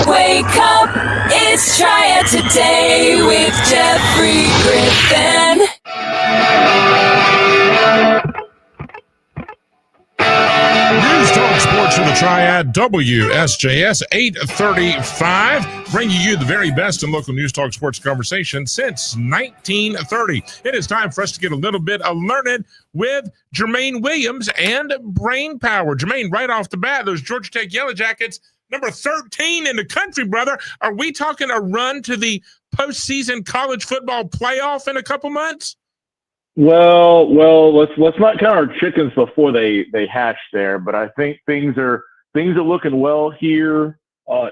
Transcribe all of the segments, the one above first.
Wake up, it's Triad Today with Jeffrey Griffin. News Talk Sports for the Triad, WSJS 835, bringing you the very best in local news talk sports conversation since 1930. It is time for us to get a little bit learned with Jermaine Williams and Brain Power. Jermaine, right off the bat, those Georgia Tech Yellow Jackets, number 13 in the country, brother. Are we talking a run to the postseason college football playoff in a couple months? Well, let's not count our chickens before they hatch there. But I think things are looking well here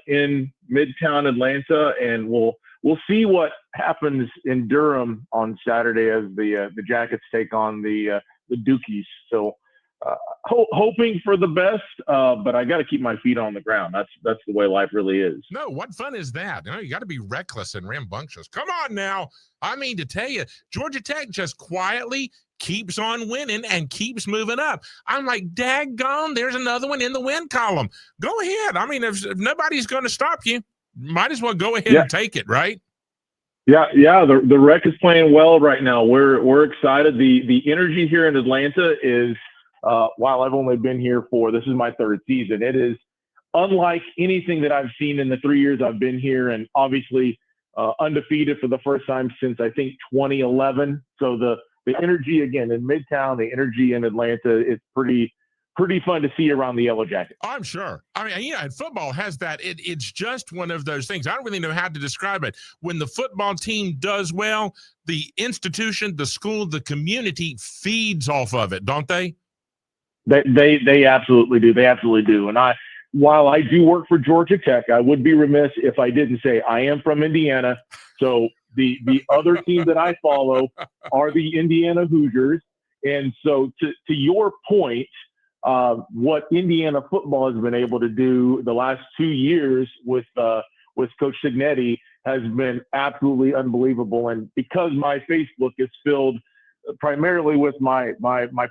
in Midtown Atlanta, and we'll see what happens in Durham on Saturday as the Jackets take on the Dukies. So hoping for the best, but I got to keep my feet on the ground. That's the way life really is. No, what fun is that? You got to be reckless and rambunctious. Come on now. I mean, to tell you, Georgia Tech just quietly keeps on winning and keeps moving up. I'm like, daggone, there's another one in the win column. Go ahead. I mean, if nobody's going to stop you, might as well go ahead and take it, right? Yeah. The Rec is playing well right now. We're excited. The energy here in Atlanta is. While I've only been here this is my third season, it is unlike anything that I've seen in the 3 years I've been here, and obviously undefeated for the first time since I think 2011. So the energy again in Midtown, the energy in Atlanta is pretty fun to see around the Yellow Jackets. I'm sure. I mean, and football has that. It's just one of those things. I don't really know how to describe it. When the football team does well, the institution, the school, the community feeds off of it, don't they? They absolutely do. They absolutely do. And while I do work for Georgia Tech, I would be remiss if I didn't say I am from Indiana. So the other team that I follow are the Indiana Hoosiers. And so to your point, what Indiana football has been able to do the last 2 years with Coach Signetti has been absolutely unbelievable. And because my Facebook is filled primarily with my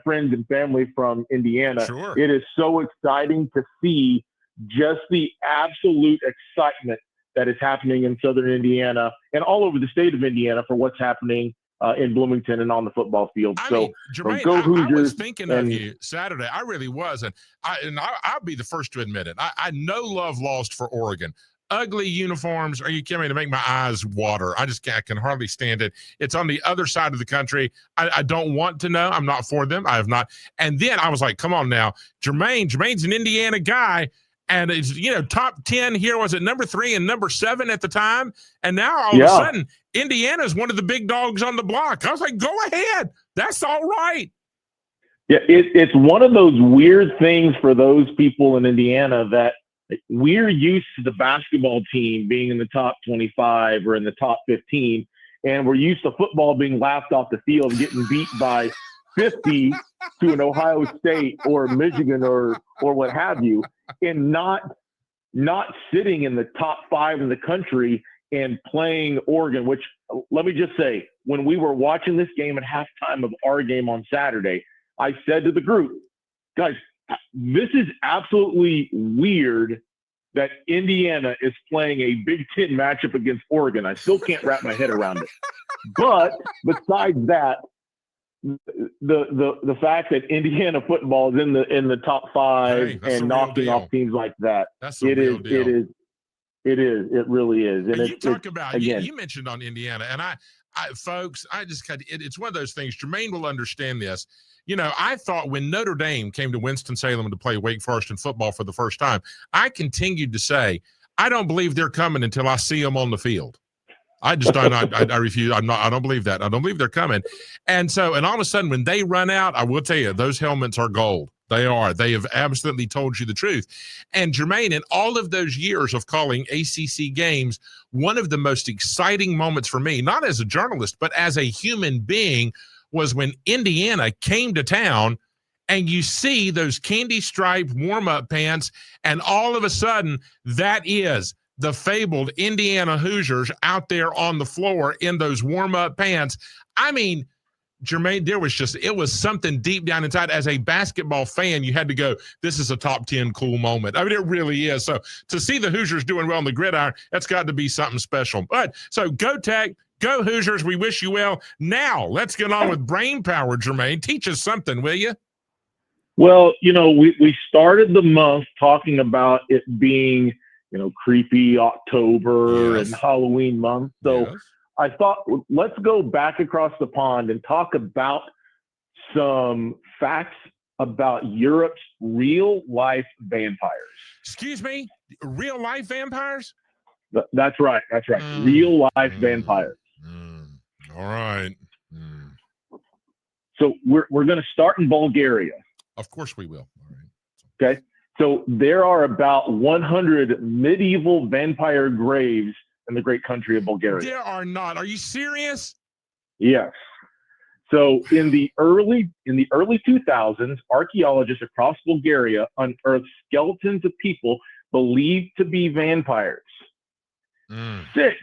friends and family from Indiana. Sure. It is so exciting to see just the absolute excitement that is happening in Southern Indiana and all over the state of Indiana for what's happening in Bloomington and on the football field. Jermaine, go Hoosiers. I was thinking of you Saturday. I really was. And I'll be the first to admit it. I know love lost for Oregon. Ugly uniforms. Are you kidding me? To make my eyes water. I can hardly stand it. It's on the other side of the country. I don't want to know. I'm not for them. I have not. And then I was like, come on now. Jermaine's an Indiana guy. And it's, top 10 here. Was it number 3 and number 7 at the time? And now all of a sudden, Indiana's one of the big dogs on the block. I was like, go ahead. That's all right. Yeah, it's one of those weird things for those people in Indiana that we're used to the basketball team being in the top 25 or in the top 15, and we're used to football being laughed off the field and getting beat by 50 to an Ohio State or Michigan or what have you, and not sitting in the top 5 in the country and playing Oregon, which let me just say, when we were watching this game at halftime of our game on Saturday, I said to the group, guys, this is absolutely weird that Indiana is playing a Big Ten matchup against Oregon. I still can't wrap my head around it. But besides that, the fact that Indiana football is in the top 5 and knocking off teams like that, it is. It really is. And you talk about again. You mentioned on Indiana, and I folks, it's one of those things. Jermaine will understand this. I thought when Notre Dame came to Winston-Salem to play Wake Forest in football for the first time, I continued to say, I don't believe they're coming until I see them on the field. I just don't. I refuse. I don't believe that. I don't believe they're coming. And all of a sudden, when they run out, I will tell you, those helmets are gold. They are. They have absolutely told you the truth. And Jermaine, in all of those years of calling ACC games, one of the most exciting moments for me, not as a journalist, but as a human being, was when Indiana came to town and you see those candy-striped warm-up pants, and all of a sudden, that is the fabled Indiana Hoosiers out there on the floor in those warm-up pants. I mean, Jermaine, it was something deep down inside. As a basketball fan, you had to go, this is a top 10 cool moment. I mean, it really is. So to see the Hoosiers doing well on the gridiron, that's got to be something special. But so go Tech, go Hoosiers. We wish you well. Now let's get on with brain power, Jermaine. Teach us something, will you? Well, we started the month talking about it being, creepy October and Halloween month. So I thought, let's go back across the pond and talk about some facts about Europe's real life vampires. Excuse me? Real life vampires? That's right. Real life vampires. All right. So we're going to start in Bulgaria. Of course we will. All right. Okay. So there are about 100 medieval vampire graves in the great country of Bulgaria. There are not. Are you serious? Yes. So in the early 2000s, archaeologists across Bulgaria unearthed skeletons of people believed to be vampires. Six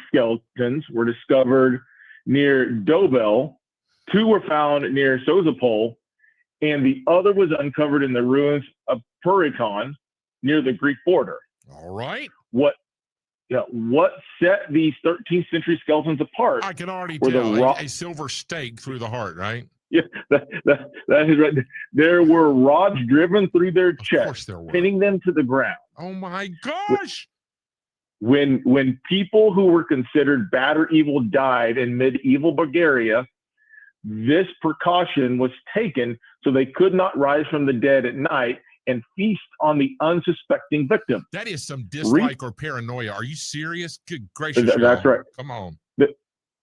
skeletons were discovered near Dobel. 2 were found near Sozopol, and the other was uncovered in the ruins of Purikon near the Greek border. All right. What set these 13th century skeletons apart? I can already tell. A silver stake through the heart, right? Yeah, that is right. There were rods driven through their chests, pinning them to the ground. Oh my gosh! When people who were considered bad or evil died in medieval Bulgaria, this precaution was taken so they could not rise from the dead at night and feast on the unsuspecting victim. That is some dislike or paranoia. Are you serious? Good gracious. That's right. Come on.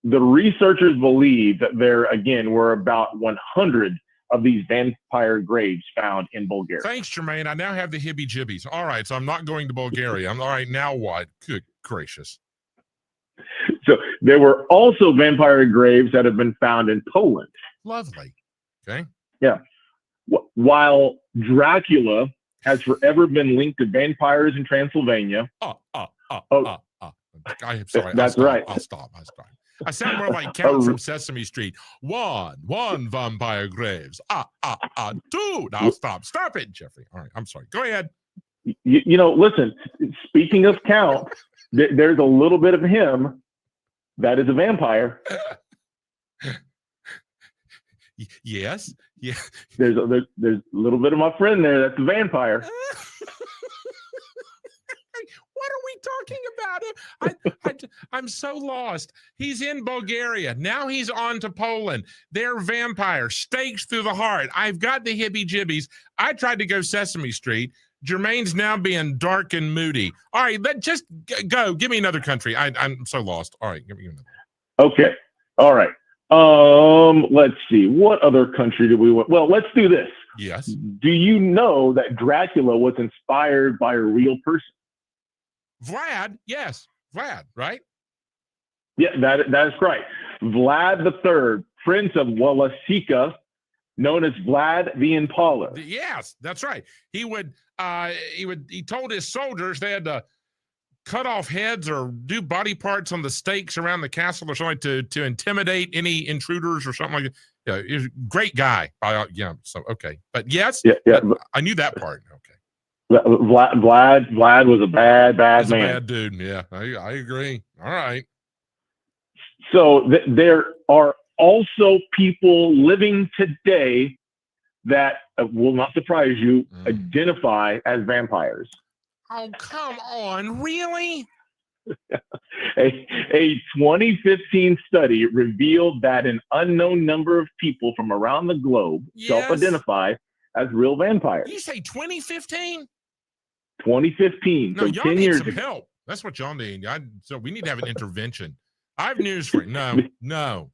The researchers believe that there, again, were about 100 of these vampire graves found in Bulgaria. Thanks, Jermaine. I now have the hibby-jibbies. All right, so I'm not going to Bulgaria. All right, now what? Good gracious. So there were also vampire graves that have been found in Poland. Lovely. Okay. Yeah. While Dracula has forever been linked to vampires in Transylvania. I'm sorry. That's right. I'll stop. I sound more like Count from Sesame Street. One vampire graves. 2. Now stop. Stop it, Jeffrey. All right. I'm sorry. Go ahead. Listen, speaking of Count, there's a little bit of him that is a vampire. Yes. Yeah. There's a little bit of my friend there that's a vampire. What are we talking about? I'm so lost. He's in Bulgaria. Now he's on to Poland. They're vampires. Stakes through the heart. I've got the hibby-jibbies. I tried to go Sesame Street. Jermaine's now being dark and moody. All right, just go. Give me another country. I'm so lost. All right, give me another. Okay. All right. Let's see. What other country do we want? Well, let's do this. Yes. Do you know that Dracula was inspired by a real person? Vlad, yes. Vlad, right? Yeah, that is right. Vlad III, Prince of Wallachia, known as Vlad the Impaler. Yes, that's right. He told his soldiers they had to cut off heads or do body parts on the stakes around the castle or something to intimidate any intruders or something like that. Yeah, he was a great guy. So okay. But yes, I knew that part. Okay. Vlad was a bad man. He's a bad dude. Yeah, I agree. All right. So there are also people living today that will not surprise you, identify as vampires. Oh, come on. Really? A 2015 study revealed that an unknown number of people from around the globe self-identify as real vampires. You say 2015? 2015. No, so y'all 10 need years some ago. help. That's what y'all need. So we need to have an intervention. I have news for you. No.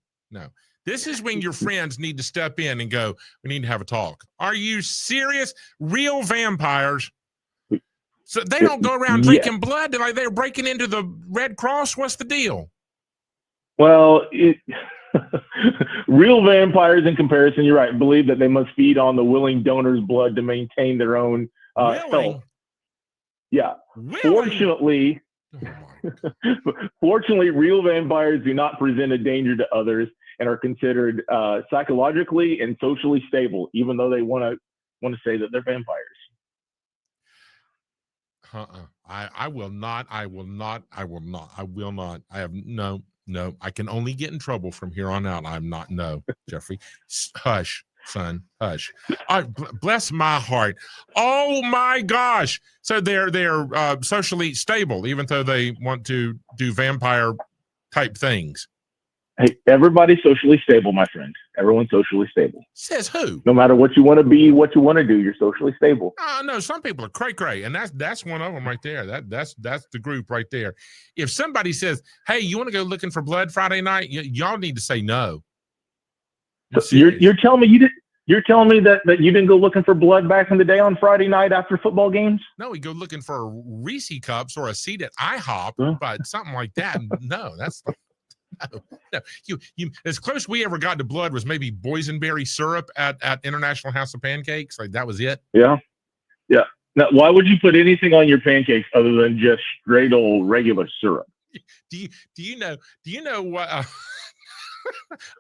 This is when your friends need to step in and go, we need to have a talk. Are you serious? Real vampires. So they don't go around drinking blood. Like they're breaking into the Red Cross. What's the deal? Well, real vampires, in comparison, you're right, believe that they must feed on the willing donor's blood to maintain their own health. Yeah. Willing? Fortunately, real vampires do not present a danger to others, and are considered psychologically and socially stable, even though they want to say that they're vampires. I will not. I have no. I can only get in trouble from here on out. I'm not. No, Jeffrey. Hush, son. Hush. Bless my heart. Oh my gosh. So they're socially stable, even though they want to do vampire type things. Hey, everybody's socially stable, my friend. Everyone's socially stable. Says who? No matter what you want to be, what you want to do, you're socially stable. No, some people are cray-cray, and that's one of them right there. That's the group right there. If somebody says, "Hey, you want to go looking for blood Friday night?" y'all need to say no. So you're telling me that you didn't go looking for blood back in the day on Friday night after football games? No, we go looking for Reese cups or a seat at IHOP, but something like that. No, that's. No, you as close we ever got to blood was maybe boysenberry syrup at International House of Pancakes. Like that was it. Yeah. Now, why would you put anything on your pancakes other than just straight old regular syrup? Do you know what?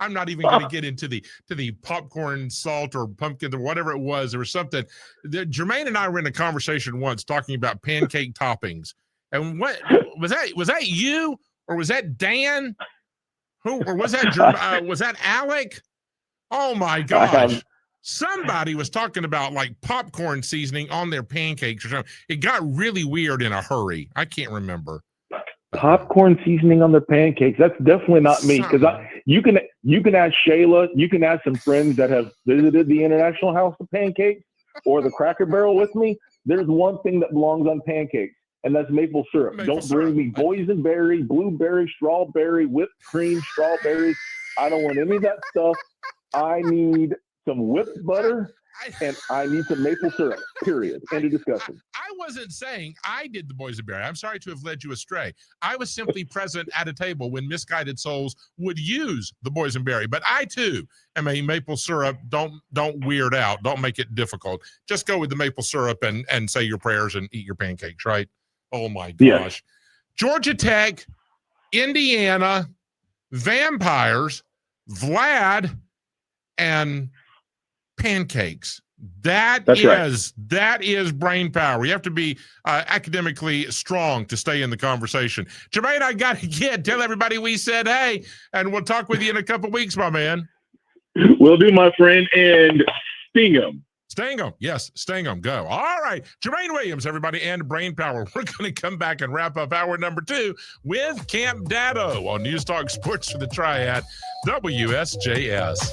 I'm not even going to get into the popcorn, salt, or pumpkin or whatever it was. There was something. Jermaine and I were in a conversation once talking about pancake toppings, and what was that? Was that you or was that Dan? Who or was that? Was that Alec? Oh my gosh! Somebody was talking about like popcorn seasoning on their pancakes or something. It got really weird in a hurry. I can't remember. Popcorn seasoning on their pancakes. That's definitely not me, because you can ask Shayla. You can ask some friends that have visited the International House of Pancakes or the Cracker Barrel with me. There's one thing that belongs on pancakes, and that's maple syrup. Don't bring me boysenberry, blueberry, strawberry, whipped cream, strawberries. I don't want any of that stuff. I need some whipped butter, and I need some maple syrup, period. End of discussion. I wasn't saying I did the boysenberry. I'm sorry to have led you astray. I was simply present at a table when misguided souls would use the boysenberry. But I, too, am a maple syrup. Don't weird out. Don't make it difficult. Just go with the maple syrup and say your prayers and eat your pancakes, right? Oh, my gosh. Yes. Georgia Tech, Indiana, vampires, Vlad, and pancakes. That is brain power. You have to be academically strong to stay in the conversation. Jermaine, I got to tell everybody we said hey, and we'll talk with you in a couple weeks, my man. Will do, my friend, and sting them. Sting them. Yes, sting them. Go. All right. Jermaine Williams, everybody, and brain power. We're going to come back and wrap up hour number 2 with Camp Dado on News Talk Sports for the Triad, WSJS.